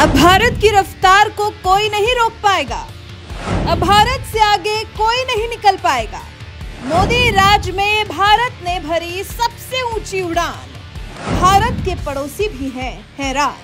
अब भारत की रफ्तार को कोई नहीं रोक पाएगा। अब भारत से आगे कोई नहीं निकल पाएगा। मोदी राज में भारत ने भरी सबसे ऊंची उड़ान। भारत के पड़ोसी भी हैं हैरान।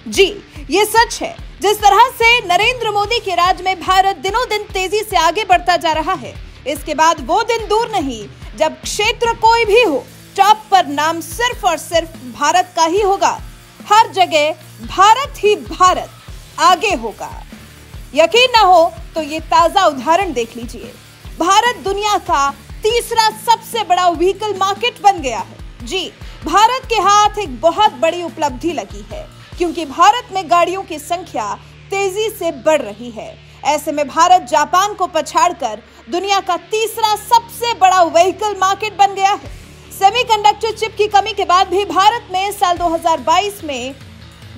जी, ये सच है। जिस तरह से नरेंद्र मोदी के राज में भारत दिनों दिन तेजी से आगे बढ़ता जा रहा है, इसके बाद वो दिन दूर नहीं जब क्षेत्र कोई भी हो, टॉप पर नाम सिर्फ और सिर्फ भारत का ही होगा। हर जगह भारत ही भारत आगे होगा। यकीन ना हो तो ये ताजा उदाहरण देख लीजिए। भारत दुनिया का तीसरा सबसे बड़ा व्हीकल मार्केट बन गया है। जी, भारत के हाथ एक बहुत बड़ी उपलब्धि लगी है, क्योंकि भारत में गाड़ियों की संख्या तेजी से बढ़ रही है। ऐसे में भारत जापान को पछाड़कर दुनिया का तीसरा सबसे बड़ा व्हीकल मार्केट बन गया है। सेमीकंडक्टर चिप की कमी के बाद भी भारत में साल 2022 में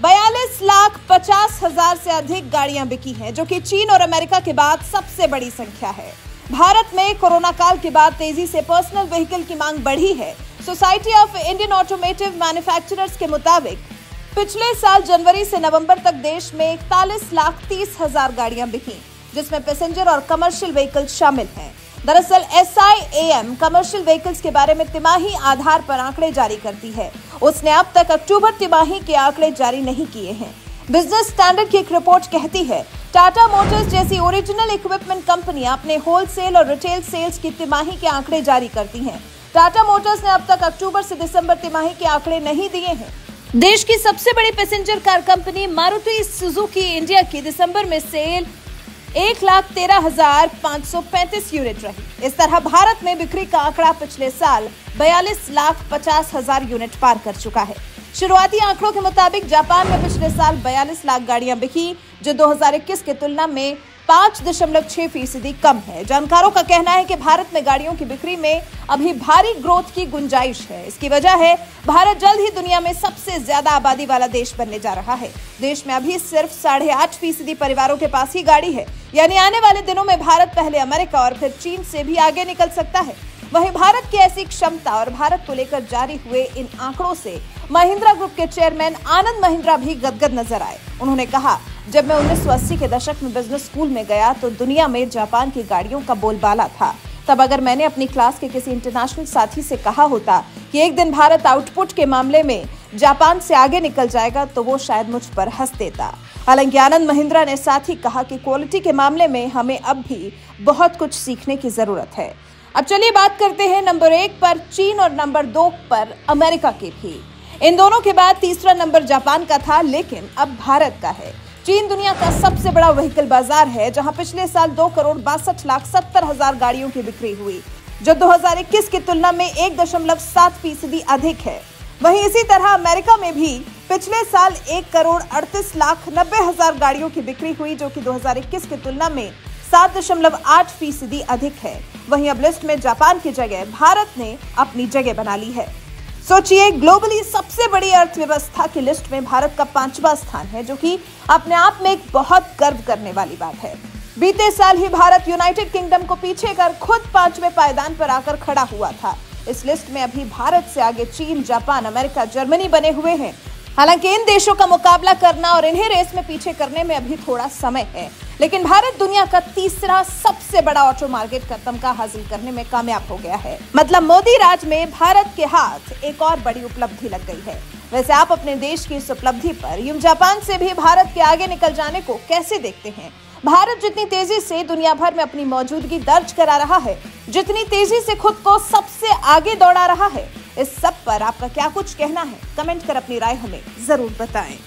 42,50,000 से अधिक गाड़ियां बिकी हैं, जो कि चीन और अमेरिका के बाद सबसे बड़ी संख्या है। भारत में कोरोना काल के बाद तेजी से पर्सनल व्हीकल की मांग बढ़ी है। Society of Indian automotive manufacturers के मुताबिक पिछले साल जनवरी से नवंबर तक देश में 41,30,000 गाड़ियां बिकी, जिसमें पैसेंजर और कमर्शियल व्हीकल शामिल हैं। दरअसल SIAM कमर्शियल व्हीकल्स के बारे में तिमाही आधार पर आंकड़े जारी करती है। उसने अब तक अक्टूबर तिमाही के आंकड़े जारी नहीं किए हैं। बिजनेस स्टैंडर्ड की एक रिपोर्ट कहती है, टाटा मोटर्स जैसी ओरिजिनल इक्विपमेंट कंपनियां अपने होलसेल और रिटेल सेल्स की तिमाही के आंकड़े जारी करती हैं। टाटा मोटर्स ने अब तक अक्टूबर से दिसंबर तिमाही के आंकड़े नहीं दिए हैं। देश की सबसे बड़ी passenger car company Maruti Suzuki India की दिसंबर में सेल 1,13,535 यूनिट रही। इस तरह भारत में बिक्री का आंकड़ा पिछले साल 42,50,000 यूनिट पार कर चुका है। शुरुआती आंकड़ों के मुताबिक जापान में पिछले साल 42 लाख गाड़ियां बिकी, जो 2021 की तुलना में 5.6% कम है। जानकारों का कहना है कि भारत में गाड़ियों की बिक्री में अभी भारी ग्रोथ की गुंजाइश है। इसकी वजह है भारत जल्द ही दुनिया में सबसे ज्यादा आबादी वाला देश बनने जा रहा है। देश में अभी सिर्फ 8.5% परिवारों के पास ही गाड़ी है। यानी आने वाले दिनों में भारत पहले अमेरिका और फिर चीन से भी आगे निकल सकता है। वहीं भारत की ऐसी क्षमता और भारत को लेकर जारी हुए इन आंकड़ों से महिंद्रा ग्रुप के चेयरमैन आनंद महिंद्रा भी गदगद नजर आए। उन्होंने कहा, जब मैं 1980 के दशक में बिजनेस स्कूल में गया तो दुनिया में जापान की गाड़ियों का बोलबाला था। तब अगर मैंने अपनी क्लास के किसी इंटरनेशनल साथी से कहा होता कि एक दिन भारत आउटपुट के मामले में जापान से आगे निकल जाएगा, तो वो शायद मुझ पर हंस देता। हालांकि आनंद महिंद्रा ने साथ ही कहा कि क्वालिटी के मामले में हमें अब भी बहुत कुछ सीखने की जरूरत है। अब चलिए बात करते हैं नंबर 1 पर चीन और नंबर 2 पर अमेरिका की भी। इन दोनों के बाद तीसरा नंबर जापान का था, लेकिन अब भारत का है। चीन दुनिया का सबसे बड़ा व्हीकल बाजार है, जहां पिछले साल 2,62,70,000 गाड़ियों की बिक्री हुई, जो 2021 की तुलना में 1.7% अधिक है। वहीं इसी तरह अमेरिका में भी पिछले साल 1,38,90,000 गाड़ियों की बिक्री हुई, जो कि 2021 की तुलना में 7.8% अधिक है। वहीं अब लिस्ट में जापान की जगह भारत ने अपनी जगह बना ली है। सोचिए, ग्लोबली सबसे बड़ी अर्थव्यवस्था की लिस्ट में भारत का 5वां स्थान है, जो कि अपने आप में एक बहुत गर्व करने वाली बात है। बीते साल ही भारत यूनाइटेड किंगडम को पीछे कर खुद 5वें पायदान पर आकर खड़ा हुआ था। इस लिस्ट में अभी भारत से आगे चीन, जापान, अमेरिका, जर्मनी बने हुए हैं। हालांकि इन देशों का मुकाबला करना और इन्हें रेस में पीछे करने में अभी थोड़ा समय है, लेकिन भारत दुनिया का तीसरा सबसे बड़ा ऑटो मार्केट का तमगा हासिल करने में कामयाब हो गया है। मतलब मोदी राज में भारत के हाथ एक और बड़ी उपलब्धि लग गई है। वैसे आप अपने देश की इस उपलब्धि पर यूं जापान से भी भारत के आगे निकल जाने को कैसे देखते हैं? भारत जितनी तेजी से दुनिया भर में अपनी मौजूदगी दर्ज करा रहा है, जितनी तेजी से खुद को सबसे आगे दौड़ा रहा है, इस सब पर आपका क्या कुछ कहना है? कमेंट कर अपनी राय हमें जरूर बताएं।